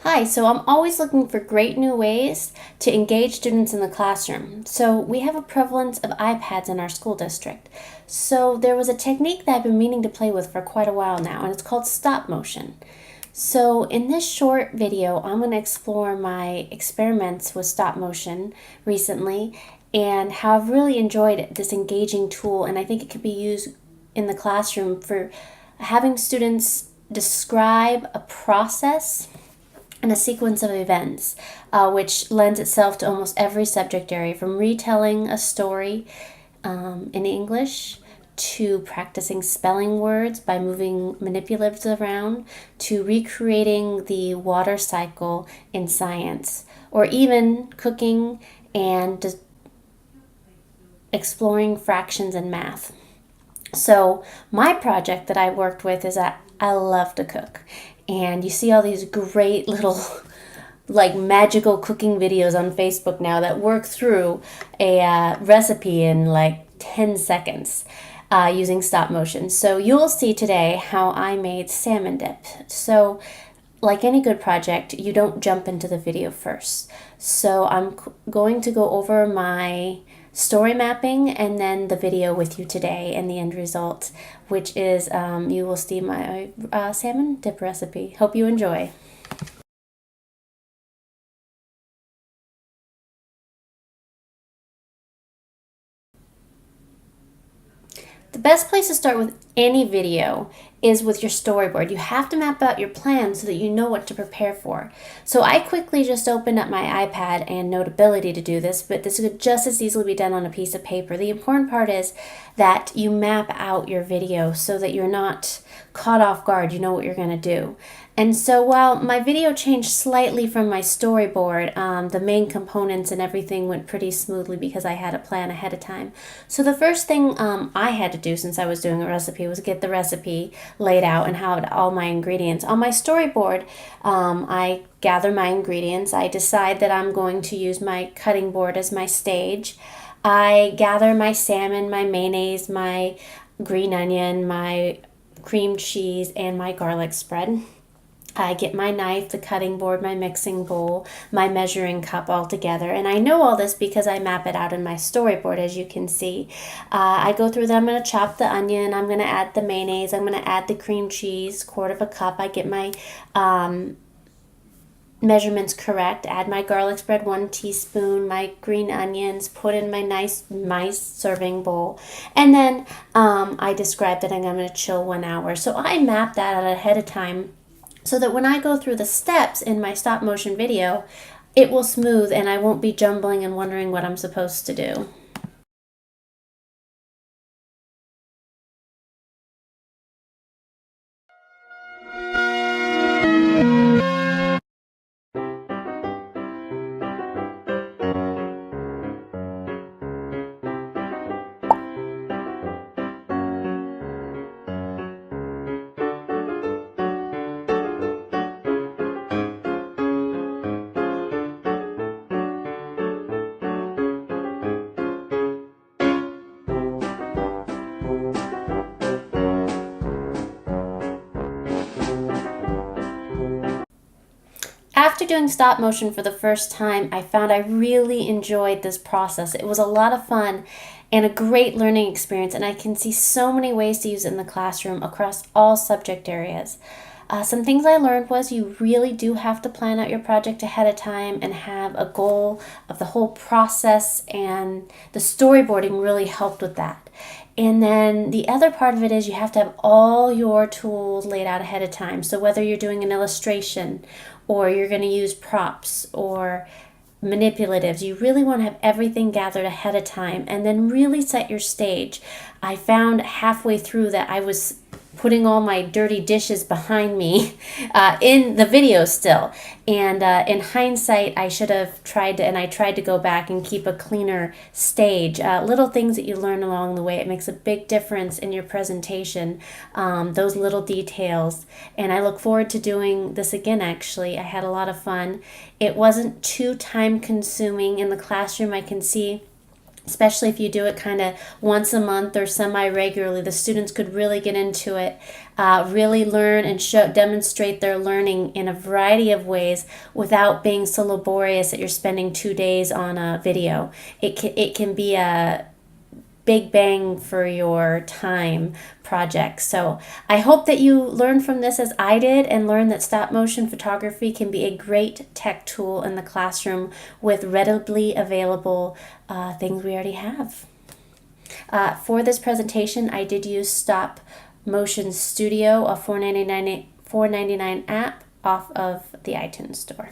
Hi, so I'm always looking for great new ways to engage students in the classroom. So we have a prevalence of iPads in our school district. So there was a technique that I've been meaning to play with for quite a while now, and it's called stop motion. So in this short video, I'm going to explore my experiments with stop motion recently and how I've really enjoyed this engaging tool, and I think it could be used in the classroom for having students describe a process and a sequence of events, which lends itself to almost every subject area, from retelling a story in English to practicing spelling words by moving manipulatives around to recreating the water cycle in science, or even cooking and exploring fractions in math. So my project that I worked with is that I love to cook. And you see all these great little like magical cooking videos on Facebook now that work through a recipe in like 10 seconds using stop motion. So you'll see today how I made salmon dip. So like any good project, you don't jump into the video first. So I'm going to go over my story mapping and then the video with you today and the end result, which is you will see my salmon dip recipe. Hope you enjoy. The best place to start with any video is with your storyboard. You have to map out your plan so that you know what to prepare for. So I quickly just opened up my iPad and Notability to do this, but this could just as easily be done on a piece of paper. The important part is that you map out your video so that you're not caught off guard. You know what you're going to do. And so while my video changed slightly from my storyboard, the main components and everything went pretty smoothly because I had a plan ahead of time. So the first thing I had to do, since I was doing a recipe, was get the recipe laid out and have all my ingredients. On my storyboard, I gather my ingredients. I decide that I'm going to use my cutting board as my stage. I gather my salmon, my mayonnaise, my green onion, my cream cheese, and my garlic spread. I get my knife, the cutting board, my mixing bowl, my measuring cup all together. And I know all this because I map it out in my storyboard, as you can see. I go through them. I'm going to chop the onion. I'm going to add the mayonnaise. I'm going to add the cream cheese, quarter of a cup. I get my measurements correct. Add my garlic spread, 1 teaspoon, my green onions, put in my nice serving bowl. And then I describe that I'm going to chill 1 hour. So I map that out ahead of time, so that when I go through the steps in my stop motion video, it will smooth and I won't be jumbling and wondering what I'm supposed to do. After doing stop motion for the first time, I found I really enjoyed this process. It was a lot of fun and a great learning experience, and I can see so many ways to use it in the classroom across all subject areas. Some things I learned was you really do have to plan out your project ahead of time and have a goal of the whole process, and the storyboarding really helped with that. And then the other part of it is you have to have all your tools laid out ahead of time. So whether you're doing an illustration or you're going to use props or manipulatives, you really want to have everything gathered ahead of time and then really set your stage. I found halfway through that I was putting all my dirty dishes behind me in the video still. And in hindsight, I should have tried to, and I tried to go back and keep a cleaner stage. Little things that you learn along the way, it makes a big difference in your presentation, those little details. And I look forward to doing this again, actually. I had a lot of fun. It wasn't too time consuming in the classroom. I can see especially if you do it kind of once a month or semi-regularly. The students could really get into it, really learn and demonstrate their learning in a variety of ways without being so laborious that you're spending 2 days on a video. It can be a big bang for your time project. So I hope that you learned from this as I did, and learned that stop motion photography can be a great tech tool in the classroom with readily available things we already have. For this presentation, I did use Stop Motion Studio, a $4.99 app off of the iTunes store.